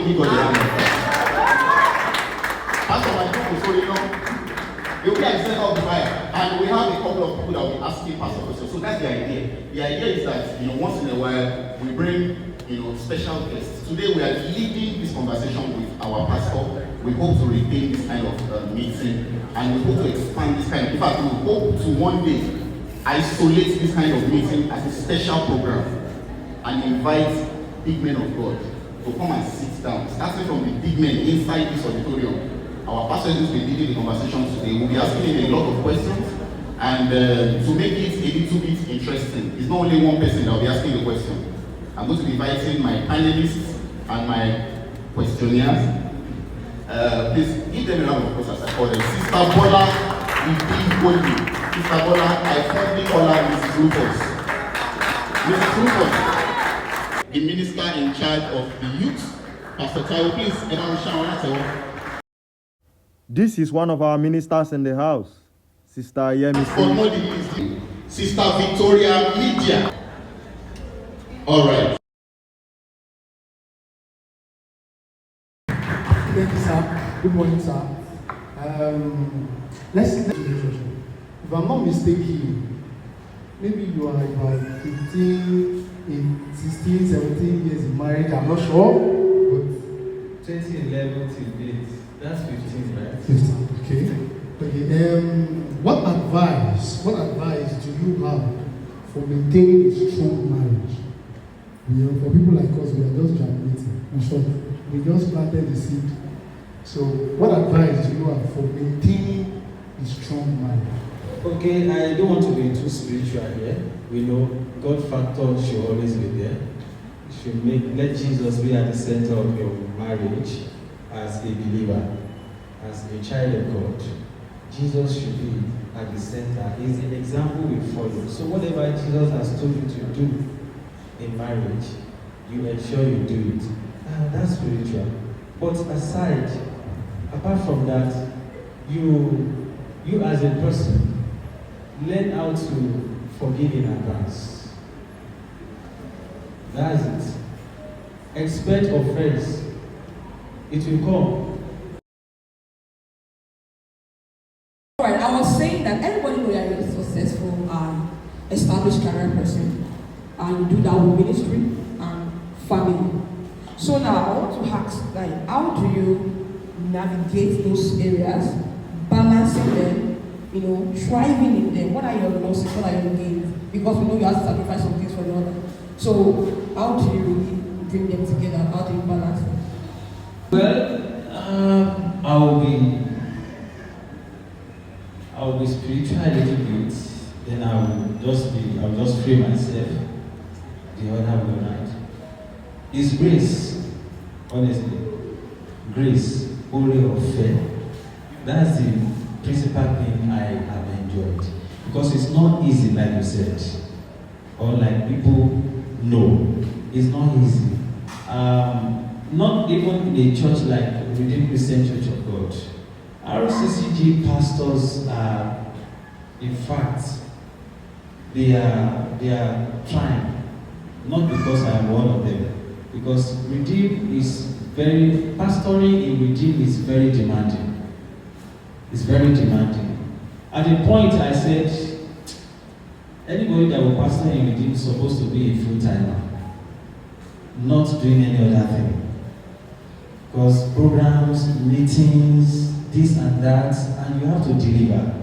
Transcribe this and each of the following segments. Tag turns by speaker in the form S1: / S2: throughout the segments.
S1: give God the hand of praise. Pastor, my people, so you'll be at the center of the fire, and we have a couple of people that will be asking Pastor questions. So that's the idea. The idea is that, once in a while, we bring, special guests. Today we are leading this conversation with our pastor. We hope to retain this kind of meeting, and we hope to expand this kind of, in fact, we hope to one day isolate this kind of meeting as a special program and invite big men of God to come and sit down, starting from the big men inside this auditorium. Our pastor is going to be leading the conversation today. We'll be asking him a lot of questions, and to make it a little bit interesting, it's not only one person that will be asking the question. I'm going to be inviting my panelists and my questionnaires. Please give them a round of applause as I call them. Sister Bola, we big Goldie. Sister Bola, I fondly call her Mrs. Rufus. Mrs. Rufus, the minister in charge of the youth. Pastor Taiwo, please,
S2: This is one of our ministers in the house, Sister Yemi.
S1: Sister Victoria Lydia. All right.
S3: Thank you, sir. Good morning, sir. Let's see. If I'm not mistaken, maybe you are about 15, 16, 17 years in marriage. I'm not sure, but
S4: 2011 till date. That's 15, right?
S3: 15. Okay. What advice do you have for maintaining a strong marriage? For people like us, we are just germinating. In short, we just planted the seed. So, what advice do you have for maintaining a strong marriage?
S4: Okay, I don't want to be too spiritual here. We know God factor should always be there. You should let Jesus be at the center of your marriage as a believer, as a child of God. Jesus should be at the center. He's an example we follow. So whatever Jesus has told you to do in marriage, you ensure you do it. That's spiritual. But apart from that, you as a person, learn how to forgive in advance. That's it. Expect offense. It will come.
S5: Alright, I was saying that everybody knows that you're a successful established career person, and you do that with ministry and family. So now I want to ask, how do you navigate those areas, balancing them, thriving in them? What are your losses? What are your gains? Because we know you have to sacrifice some things for the other. So how do you really bring them together? How do you balance them?
S4: Well, I'll be spiritual a little bit, then I'll just free myself the other way around. It's grace, honestly. Grace, only of faith. That's the principal thing I have enjoyed. Because it's not easy, like you said, or like people know. It's not easy. Not even in a church like Redeemed Christian Church of God. RCCG pastors are, in fact, they are trying, not because I am one of them, because pastoring in Redeem is very demanding. It's very demanding. At the point I said, anybody that will pastor in Redeem is supposed to be a full-timer, not doing any other thing. Because programs, meetings, this and that, and you have to deliver,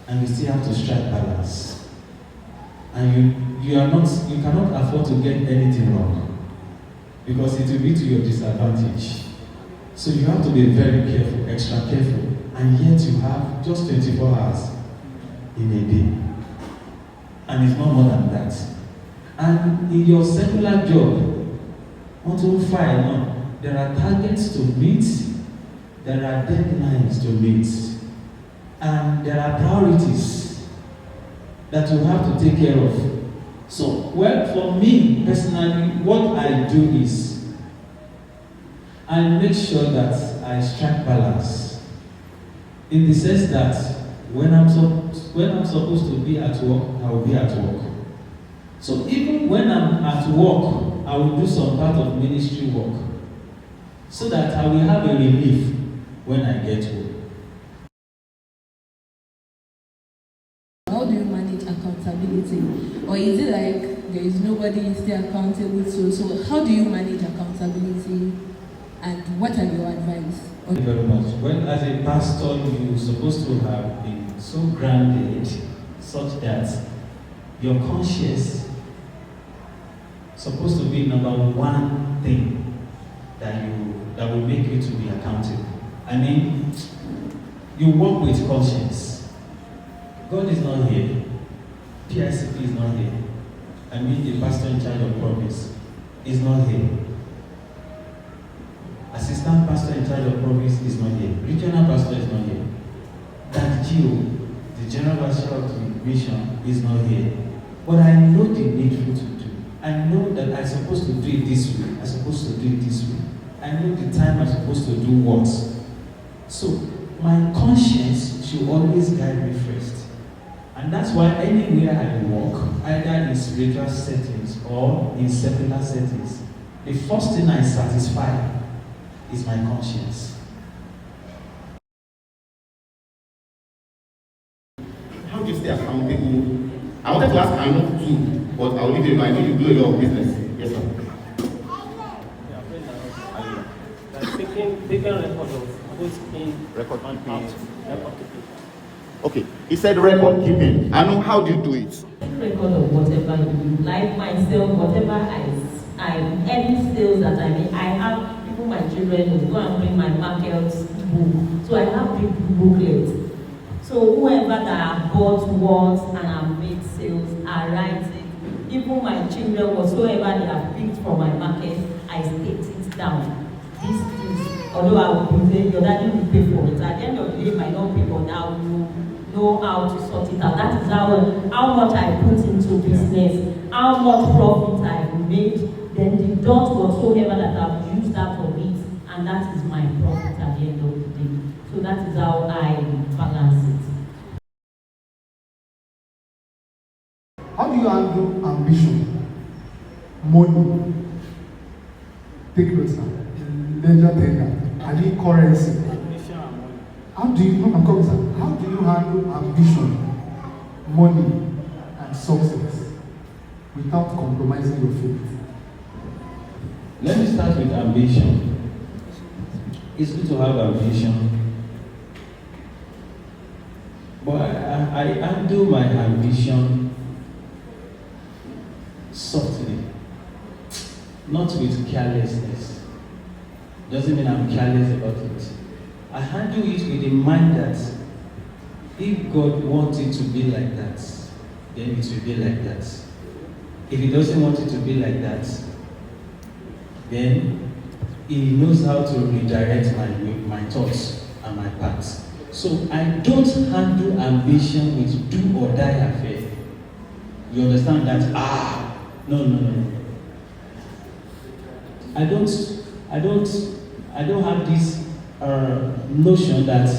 S4: and you still have to strike balance, and you cannot afford to get anything wrong, because it will be to your disadvantage. So you have to be very careful, extra careful, and yet you have just 24 hours in a day, and it's not more than that. And in your secular job, 125, there are targets to meet, there are deadlines to meet, and there are priorities that you have to take care of. So, well, for me personally, what I do is I make sure that I strike balance, in the sense that when I'm supposed to be at work, I will be at work. So even when I'm at work, I will do some part of ministry work. so that I will have a relief when I get home.
S5: How do you manage accountability? Or is it like there is nobody you stay accountable to? So how do you manage accountability, and what are your advice?
S4: Thank you very much. Well, as a pastor, you're supposed to have been so grounded such that your conscience supposed to be number one thing that will make you to be accountable. I mean, you work with conscience. God is not here. PICP is not here. I mean, the pastor in charge of promise is not here. Assistant pastor in charge of promise is not here. Regional pastor is not here. That Gio, the general pastor of the mission, is not here. But I know the needful to do. I know that I'm supposed to do it this way. I'm supposed to do it this way. I know the time I'm supposed to do what. So my conscience should always guide me first. And that's why anywhere I walk, either in spiritual settings or in secular settings, the first thing I satisfy is my conscience.
S1: How do you stay accountable? I wanted to ask Anu too, but I'll leave you. I know you do a lot of business. Yes, sir.
S6: Taking record of both in
S1: Record
S6: and
S1: keeping.
S6: out. Record keeping.
S1: Okay, he said record keeping. Anu, how do you do it?
S7: Record of whatever you do, like myself, whatever any sales that I make, I have people, my children will go and bring my market book. So I have big booklets. So whoever that I bought what and I made sales, I write it. Even my children, whatsoever they have picked from my market, I state it down. This is, although I will be paying, your daddy will pay for it. At the end of the day, if I don't pay for that, you know how to sort it out. That is how much I put into business, how much profit I made, then deduct whatsoever that I've used out of it, and that is my profit at the end of the day. So that is how I balance it.
S3: How do you handle ambition, money? Take notes now. Ledger tender, I mean currency. How do you handle ambition, money, and success without compromising your faith?
S4: Let me start with ambition. It's good to have ambition. But I handle my ambition softly, not with carelessness. Doesn't mean I'm careless about it. I handle it with the mind that if God wants it to be like that, then it will be like that. If He doesn't want it to be like that, then He knows how to redirect my thoughts and my paths. So I don't handle ambition with do or die affair. You understand that? No. I don't have this notion that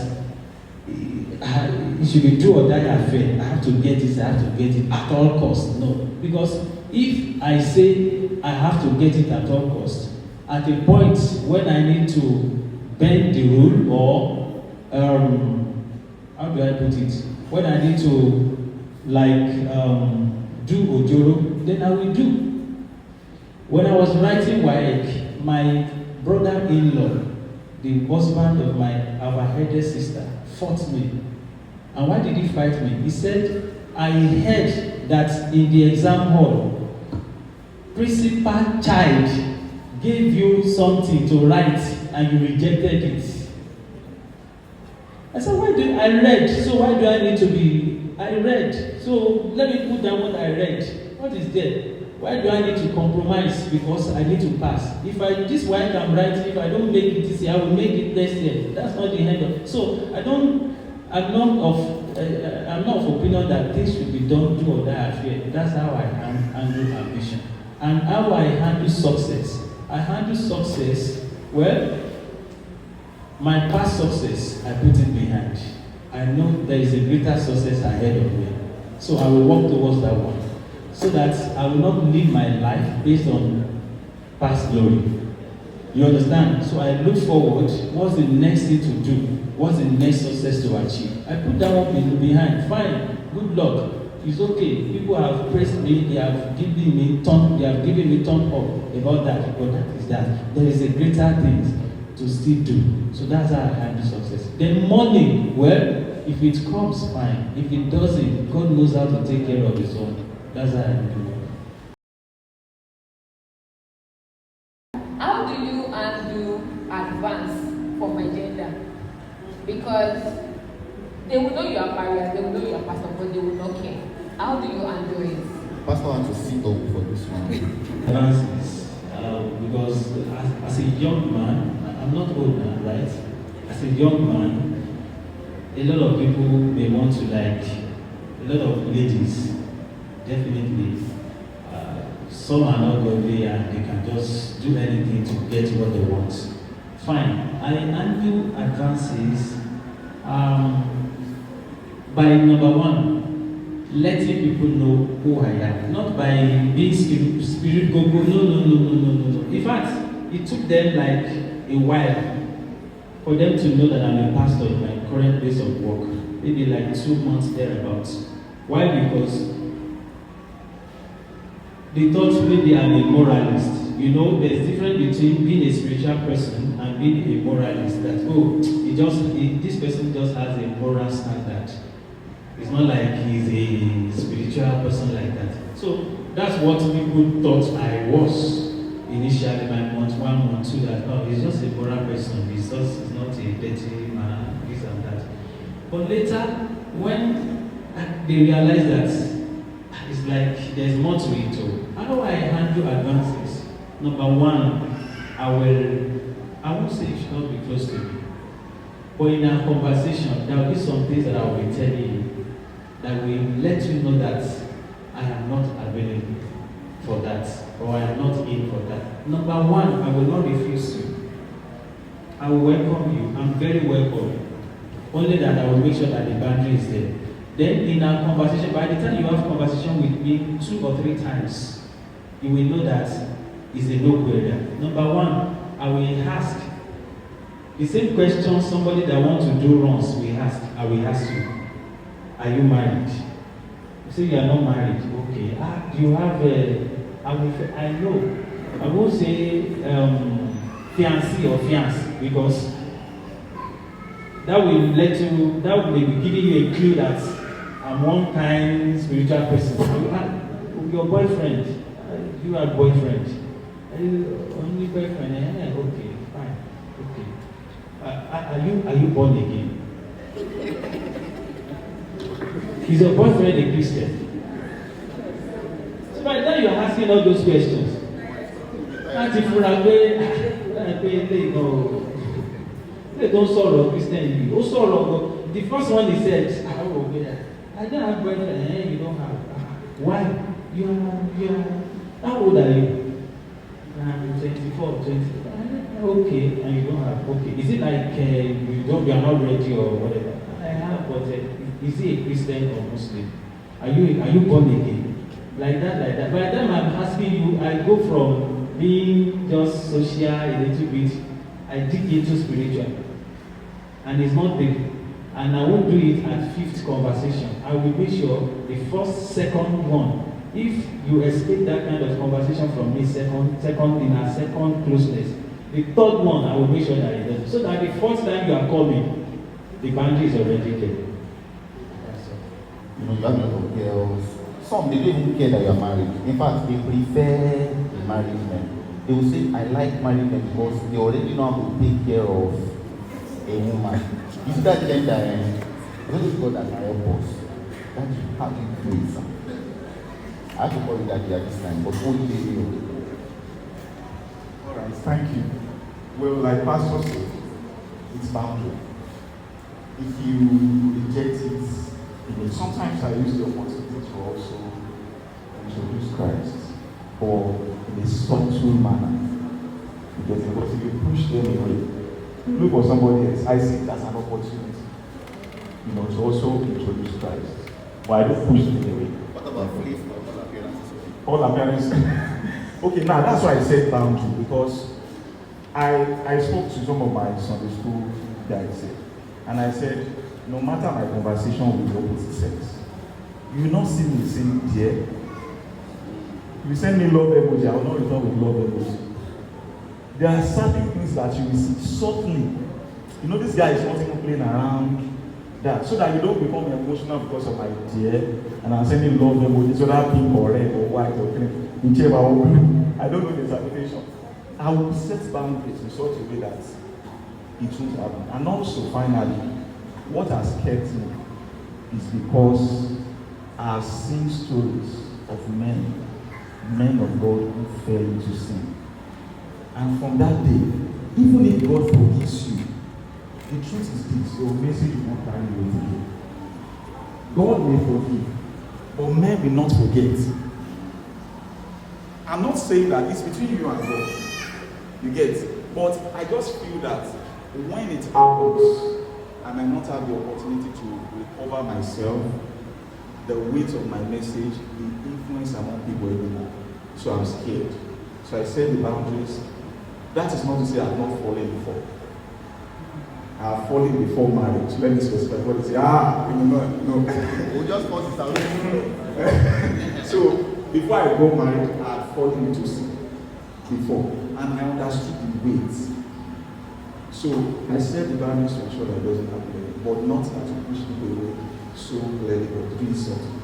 S4: it should be do or die affair. I have to get it at all costs. No, because if I say I have to get it at all costs, at a point when I need to bend the rule or how do I put it? When I need to do ojoro, then I will do. When I was writing WAEC, my brother-in-law, the husband of our eldest sister, fought me. And why did he fight me? He said, I heard that in the exam hall, principal child gave you something to write and you rejected it. I said, I read, so why do I need to be, I read, so let me put down what I read. What is there? Why do I need to compromise because I need to pass? If this work I'm writing, if I don't make it this year, I will make it next year. That's not the end of it. So I'm not of opinion that things should be done do or die affair. That's how I handle ambition. And how I handle success. I handle success, well, my past success, I put it behind. I know there is a greater success ahead of me. So I will work towards that one. So that I will not live my life based on past glory. You understand? So I look forward, what's the next thing to do? What's the next success to achieve? I put that one behind. Fine, good luck. It's okay. People have praised me, they have given me thumb up about that. But that is that. There is a greater thing to still do. So that's how I handle success. Then money, well, if it comes, fine. If it doesn't, God knows how to take care of his own. That's how I do it.
S8: How do you undo advance for my gender? Because they will know you are married, they will know you are pastor, but they will not care. How do you undo it?
S1: Pastor wants to sit up for this one.
S4: Advances, because as a young man, I'm not old now, right? As a young man, a lot of people may want to a lot of ladies, definitely. Some are not godly and they can just do anything to get what they want. Fine. I undo advances by number one, letting people know who I am. Not by being spirit go. No. In fact, it took them like a while for them to know that I'm a pastor in my current place of work. Maybe like 2 months thereabouts. Why? Because they thought maybe I'm a moralist. You know, there's a difference between being a spiritual person and being a moralist. That, this person just has a moral standard. It's not like he's a spiritual person like that. So that's what people thought I was initially, my month 1, month 2, that he's just a moral person. He's not a dirty man, this and that. But later, when they realized that it's like there's more to it too. How do I handle advances? Number one, I won't say you should not be close to me. But in our conversation, there will be some things that I will be telling you that will let you know that I am not available for that, or I am not in for that. Number one, I will not refuse you. I will welcome you. I'm very welcome. Only that I will make sure that the boundary is there. Then in our conversation, by the time you have conversation with me 2 or 3 times, you will know that it's a no-go area. Number one, I will ask the same question somebody that wants to do wrongs will ask. I will ask you, are you married? You say you are not married. Okay. Do you have I know. I won't say fiancé or fiancé because that will be giving you a clue that I'm one kind spiritual person. Your boyfriend, you are boyfriend. Only boyfriend, okay, fine, okay. Are you born again? Is your boyfriend a Christian? So by the time you're asking all those questions, they don't sorrow Christian. The first one he said, I don't have boyfriend. You don't have. Why? You're. How old are you? I'm 24, 25. Okay, and you don't have. Okay, is it like you are not ready or whatever? I have, but is he a Christian or Muslim? Are you born again? Like that. By the time I'm asking you, I go from being just social a little bit, I dig into spiritual, and it's not big. And I won't do it at 5th conversation. I will make sure the first, second one. If you expect that kind of conversation from me, second in a second closeness, the third one I will make sure that it does. So that the first time you are coming, the boundary is already there.
S1: You know, you have a lot of girls. Some they don't even care that you are married. In fact, they prefer the married men. They will say, I like married men because they already know how to take care of a woman. You see that gender, I don't know that I help us. That's how you do it, sir. I have to call you that at this time, but only you.
S9: Alright, thank you. Well, like Pastor said, it's boundary. If you reject it, sometimes I use the opportunity to also introduce Christ, or in a subtle manner. Because if you push them away, look for somebody else. I see it as an opportunity, to also introduce Christ. But I don't push them away.
S1: What about faith?
S9: All appearances. Okay, now that's why I said boundary, because I spoke to some of my Sunday school guys, and I said, no matter my conversation with the opposite sex, you will not see me saying, dear. If you send me love emoji, I will not return with love emoji. There are certain things that you will see subtly. You know, this guy is not even playing around that, so that you don't become emotional because of my dear, and I'm sending love emojis, whether pink or red or white or green, whichever or blue. I don't know the interpretation. I will set boundaries in such a way that it won't happen. And also, finally, what has kept me is because I've seen stories of men of God who fell into sin. And from that day, even if God forgives you, the truth is this, your message will not carry weight again. God may forgive, but men will not forget. I'm not saying that it's between you and God, you get, but I just feel that when it happens, I might not have the opportunity to recover myself, the weight of my message, the influence among people anymore. So I'm scared. So I set the boundaries. That is not to say I've not fallen before. I have fallen before marriage. Let me specify what they say. No.
S1: We'll just pause this out.
S9: So before I got married, I had fallen into sin before, and I understood the weight. So I set the boundaries to ensure that it doesn't happen, but not that to push people away so clearly, but doing something.